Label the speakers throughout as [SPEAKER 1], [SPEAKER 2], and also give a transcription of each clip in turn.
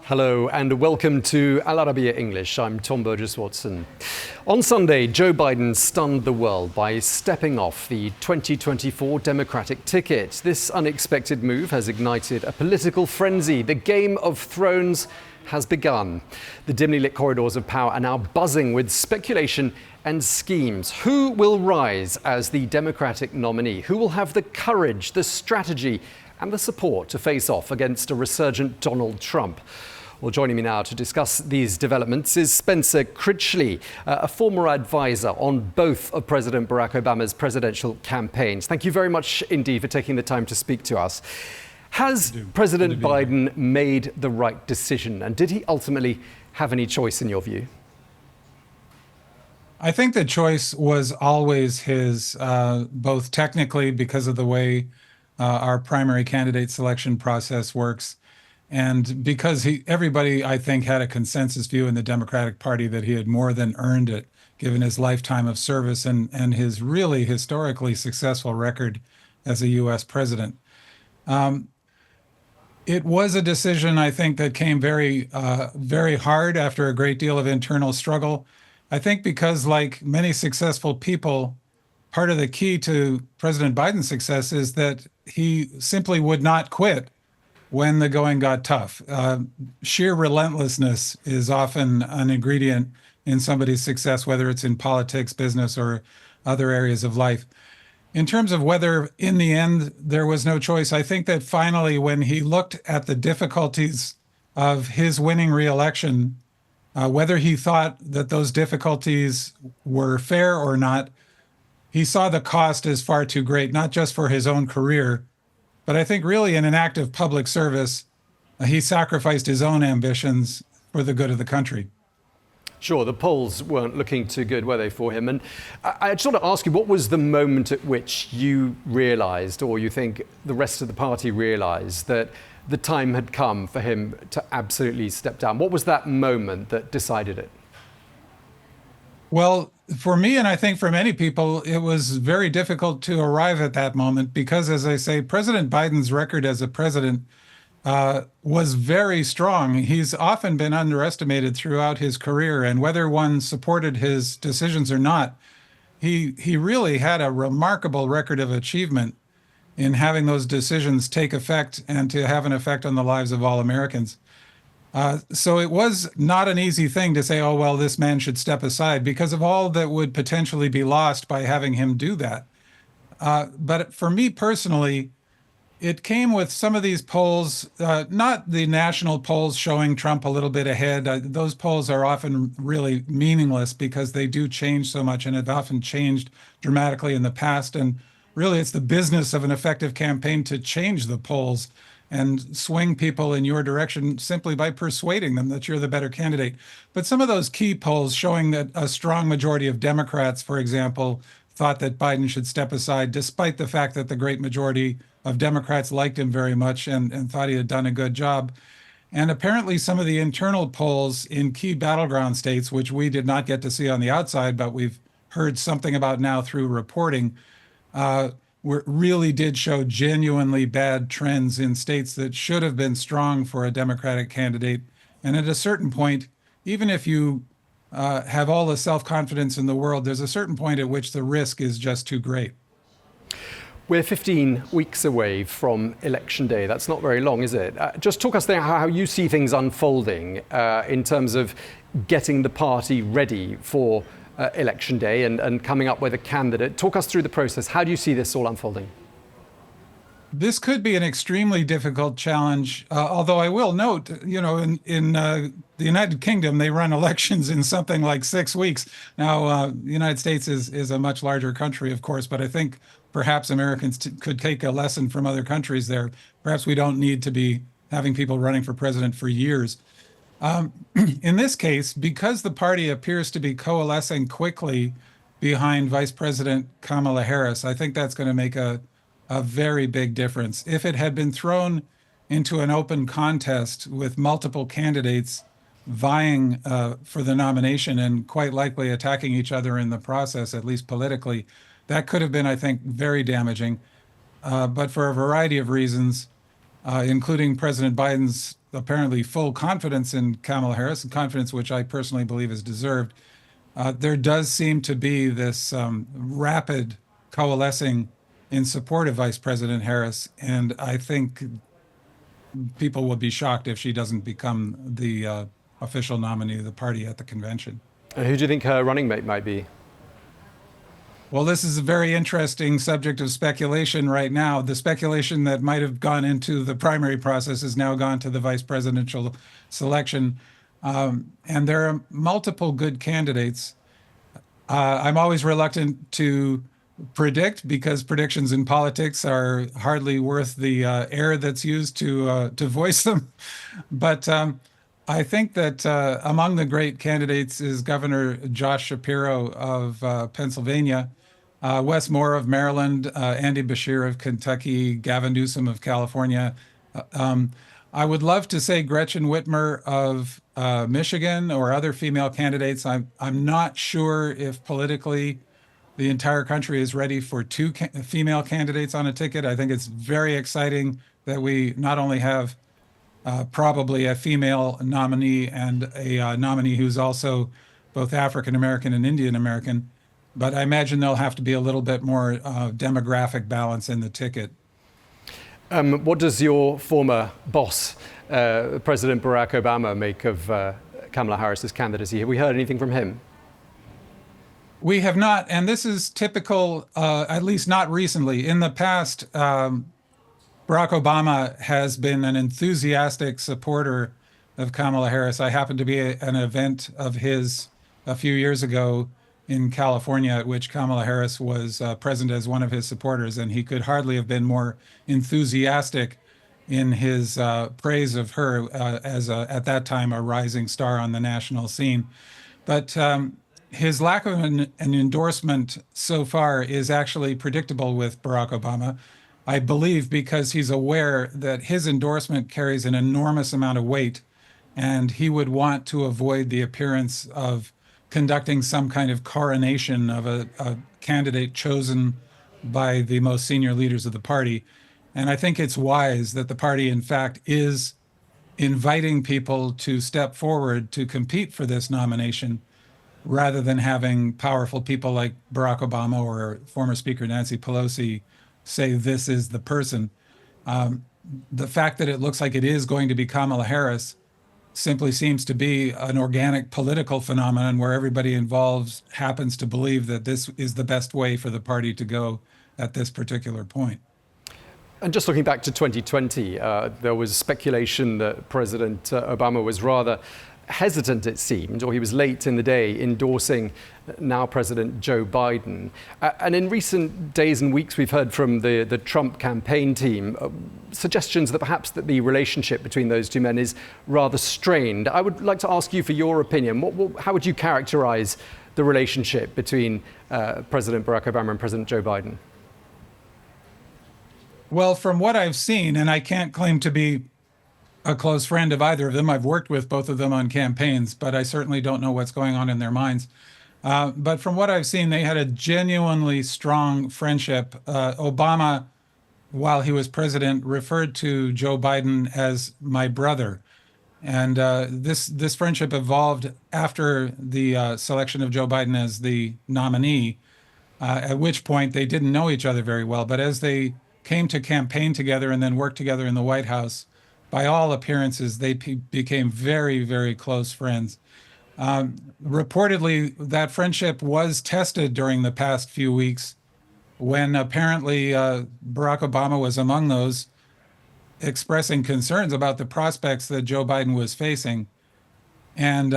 [SPEAKER 1] Hello and welcome to Arabiya English. I'm Tom Burges-Watson. On Sunday, Joe Biden stunned the world by stepping off the 2024 Democratic ticket. This unexpected move has ignited a political frenzy. The Game of Thrones has begun. The dimly lit corridors of power are now buzzing with speculation and schemes. Who will rise as the Democratic nominee? Who will have the courage, the strategy, and the support to face off against a resurgent Donald Trump? Well, joining me now to discuss these developments is Spencer Crithcley, a former advisor on both of President Barack Obama's presidential campaigns. Thank you very much indeed for taking the time to speak to us. Has President Biden made the right decision, and did he ultimately have any choice in your view?
[SPEAKER 2] I think the choice was always his, both technically because of the way our primary candidate selection process works, and because everybody, I think, had a consensus view in the Democratic Party that he had more than earned it, given his lifetime of service and his really historically successful record as a U.S. president. It was a decision, I think, that came very hard after a great deal of internal struggle. I think because, like many successful people, part of the key to President Biden's success is that he simply would not quit when the going got tough. Sheer relentlessness is often an ingredient in somebody's success, whether it's in politics, business, or other areas of life. In terms of whether in the end there was no choice, I think that finally when he looked at the difficulties of his winning re-election, whether he thought that those difficulties were fair or not, he saw the cost as far too great, not just for his own career, but I think really in an act of public service, he sacrificed his own ambitions for the good of the country.
[SPEAKER 1] Sure, the polls weren't looking too good, were they, for him? And I just want to ask you, what was the moment at which you realised, or you think the rest of the party realised, that the time had come for him to absolutely step down? What was that moment that decided it?
[SPEAKER 2] Well, for me, and I think for many people, it was very difficult to arrive at that moment because, as I say, President Biden's record as a president was very strong. He's often been underestimated throughout his career, and whether one supported his decisions or not, he really had a remarkable record of achievement in having those decisions take effect and to have an effect on the lives of all Americans. So it was not an easy thing to say, oh, well, this man should step aside because of all that would potentially be lost by having him do that. But for me personally, it came with some of these polls, not the national polls showing Trump a little bit ahead. Those polls are often really meaningless because they do change so much and have often changed dramatically in the past. And really, it's the business of an effective campaign to change the polls and swing people in your direction simply by persuading them that you're the better candidate. But some of those key polls showing that a strong majority of Democrats, for example, thought that Biden should step aside, despite the fact that the great majority of Democrats liked him very much and thought he had done a good job. And apparently some of the internal polls in key battleground states, which we did not get to see on the outside, but we've heard something about now through reporting, really did show genuinely bad trends in states that should have been strong for a Democratic candidate. And at a certain point, even if you have all the self-confidence in the world, there's a certain point at which the risk is just too great.
[SPEAKER 1] We're 15 weeks away from Election Day. That's not very long, is it? Just talk us through how you see things unfolding in terms of getting the party ready for Election Day and coming up with a candidate. Talk us through the process. How do you see this all unfolding?
[SPEAKER 2] This could be an extremely difficult challenge, although I will note, in the United Kingdom, they run elections in something like 6 weeks. Now, the United States is a much larger country, of course, but I think perhaps Americans could take a lesson from other countries there. Perhaps we don't need to be having people running for president for years. In this case, because the party appears to be coalescing quickly behind Vice President Kamala Harris, I think that's going to make a very big difference. If it had been thrown into an open contest with multiple candidates vying for the nomination and quite likely attacking each other in the process, at least politically, that could have been, I think, very damaging. But for a variety of reasons, including President Biden's apparently full confidence in Kamala Harris, and confidence which I personally believe is deserved, there does seem to be this rapid coalescing in support of Vice President Harris, and I think people will be shocked if she doesn't become the official nominee of the party at the convention.
[SPEAKER 1] Who do you think her running mate might be?
[SPEAKER 2] Well, this is a very interesting subject of speculation right now. The speculation that might have gone into the primary process has now gone to the vice presidential selection. And there are multiple good candidates. I'm always reluctant to predict because predictions in politics are hardly worth the air that's used to voice them. But I think that among the great candidates is Governor Josh Shapiro of Pennsylvania, Wes Moore of Maryland, Andy Beshear of Kentucky, Gavin Newsom of California. I would love to say Gretchen Whitmer of Michigan or other female candidates. I'm not sure if politically the entire country is ready for two female candidates on a ticket. I think it's very exciting that we not only have probably a female nominee and a nominee who's also both African American and Indian American, but I imagine there'll have to be a little bit more demographic balance in the ticket.
[SPEAKER 1] What does your former boss, President Barack Obama, make of Kamala Harris's candidacy? Have we heard anything from him?
[SPEAKER 2] We have not, and this is typical, at least not recently. In the past, Barack Obama has been an enthusiastic supporter of Kamala Harris. I happened to be at an event of his a few years ago in California, at which Kamala Harris was present as one of his supporters, and he could hardly have been more enthusiastic in his praise of her as at that time a rising star on the national scene. But his lack of an endorsement so far is actually predictable with Barack Obama, I believe, because he's aware that his endorsement carries an enormous amount of weight, and he would want to avoid the appearance of conducting some kind of coronation of a candidate chosen by the most senior leaders of the party. And I think it's wise that the party, in fact, is inviting people to step forward to compete for this nomination rather than having powerful people like Barack Obama or former Speaker Nancy Pelosi say this is the person. The fact that it looks like it is going to be Kamala Harris simply seems to be an organic political phenomenon where everybody involved happens to believe that this is the best way for the party to go at this particular point.
[SPEAKER 1] And just looking back to 2020, there was speculation that President Obama was rather hesitant, it seemed, or he was late in the day endorsing now President Joe Biden. And in recent days and weeks, we've heard from the Trump campaign team suggestions that perhaps that the relationship between those two men is rather strained. I would like to ask you for your opinion. How would you characterize the relationship between President Barack Obama and President Joe Biden?
[SPEAKER 2] Well, from what I've seen, and I can't claim to be a close friend of either of them. I've worked with both of them on campaigns, but I certainly don't know what's going on in their minds. But from what I've seen, they had a genuinely strong friendship. Obama, while he was president, referred to Joe Biden as my brother. And this friendship evolved after the selection of Joe Biden as the nominee, at which point they didn't know each other very well. But as they came to campaign together and then worked together in the White House, by all appearances, they became very, very close friends. Reportedly, that friendship was tested during the past few weeks when apparently Barack Obama was among those expressing concerns about the prospects that Joe Biden was facing. And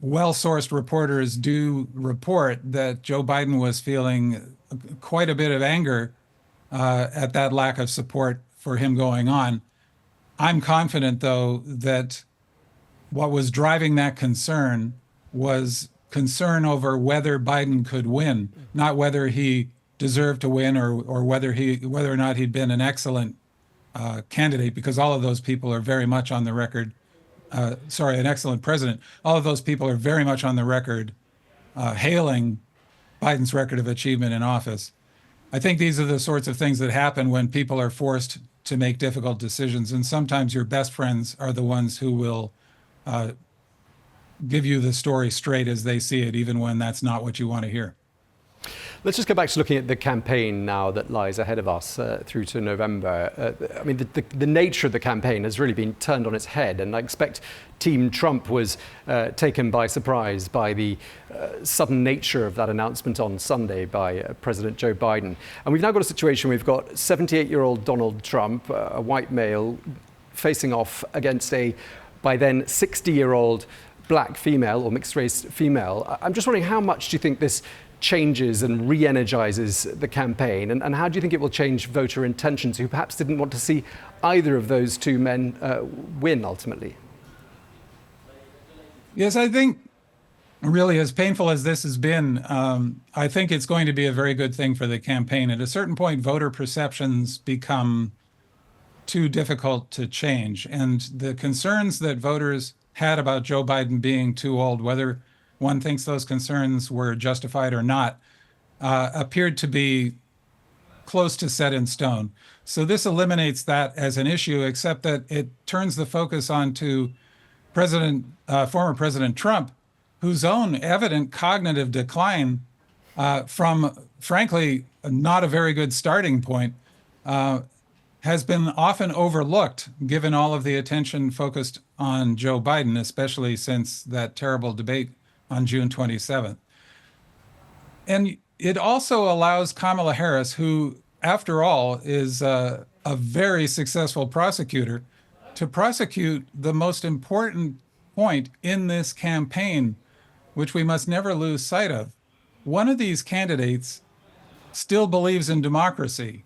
[SPEAKER 2] well-sourced reporters do report that Joe Biden was feeling quite a bit of anger at that lack of support for him going on. I'm confident, though, that what was driving that concern was concern over whether Biden could win, not whether he deserved to win or whether or not he'd been an excellent candidate, because all of those people are very much on the record. An excellent president. All of those people are very much on the record hailing Biden's record of achievement in office. I think these are the sorts of things that happen when people are forced to make difficult decisions. And sometimes your best friends are the ones who will give you the story straight as they see it, even when that's not what you want to hear.
[SPEAKER 1] Let's just go back to looking at the campaign now that lies ahead of us through to November. I mean, the nature of the campaign has really been turned on its head, and I expect Team Trump was taken by surprise by the sudden nature of that announcement on Sunday by President Joe Biden. And we've now got a situation, we've got 78-year-old Donald Trump, a white male, facing off against a, by then, 60-year-old black female or mixed-race female. I'm just wondering, how much do you think this changes and re-energizes the campaign, and how do you think it will change voter intentions who perhaps didn't want to see either of those two men win ultimately?
[SPEAKER 2] Yes, I think really, as painful as this has been, I think it's going to be a very good thing for the campaign. At a certain point, voter perceptions become too difficult to change, and the concerns that voters had about Joe Biden being too old, whether one thinks those concerns were justified or not, appeared to be close to set in stone. So this eliminates that as an issue, except that it turns the focus onto former President Trump, whose own evident cognitive decline from, frankly, not a very good starting point, has been often overlooked, given all of the attention focused on Joe Biden, especially since that terrible debate on June 27th. And it also allows Kamala Harris, who, after all, is a very successful prosecutor, to prosecute the most important point in this campaign, which we must never lose sight of. One of these candidates still believes in democracy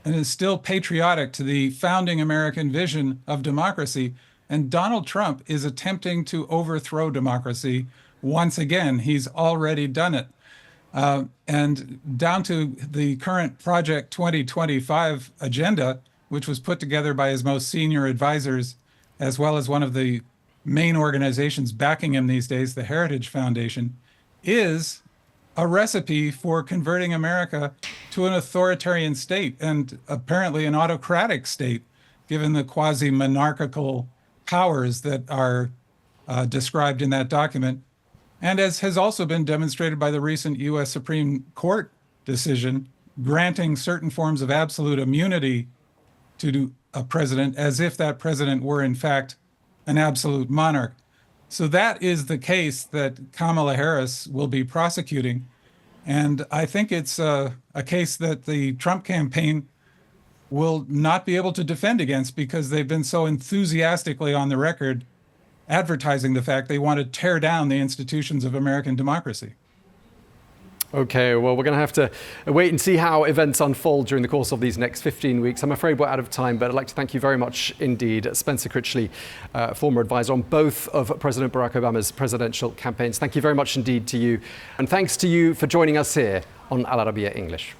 [SPEAKER 2] and is still patriotic to the founding American vision of democracy. And Donald Trump is attempting to overthrow democracy. Once again, he's already done it. And down to the current Project 2025 agenda, which was put together by his most senior advisors, as well as one of the main organizations backing him these days, the Heritage Foundation, is a recipe for converting America to an authoritarian state, and apparently an autocratic state, given the quasi-monarchical powers that are described in that document. And as has also been demonstrated by the recent U.S. Supreme Court decision, granting certain forms of absolute immunity to a president as if that president were, in fact, an absolute monarch. So that is the case that Kamala Harris will be prosecuting. And I think it's a case that the Trump campaign will not be able to defend against, because they've been so enthusiastically on the record advertising the fact they want to tear down the institutions of American democracy.
[SPEAKER 1] Okay, well, we're going to have to wait and see how events unfold during the course of these next 15 weeks. I'm afraid we're out of time, but I'd like to thank you very much indeed, Spencer Crithcley, former advisor on both of President Barack Obama's presidential campaigns. Thank you very much indeed to you. And thanks to you for joining us here on Al Arabiya English.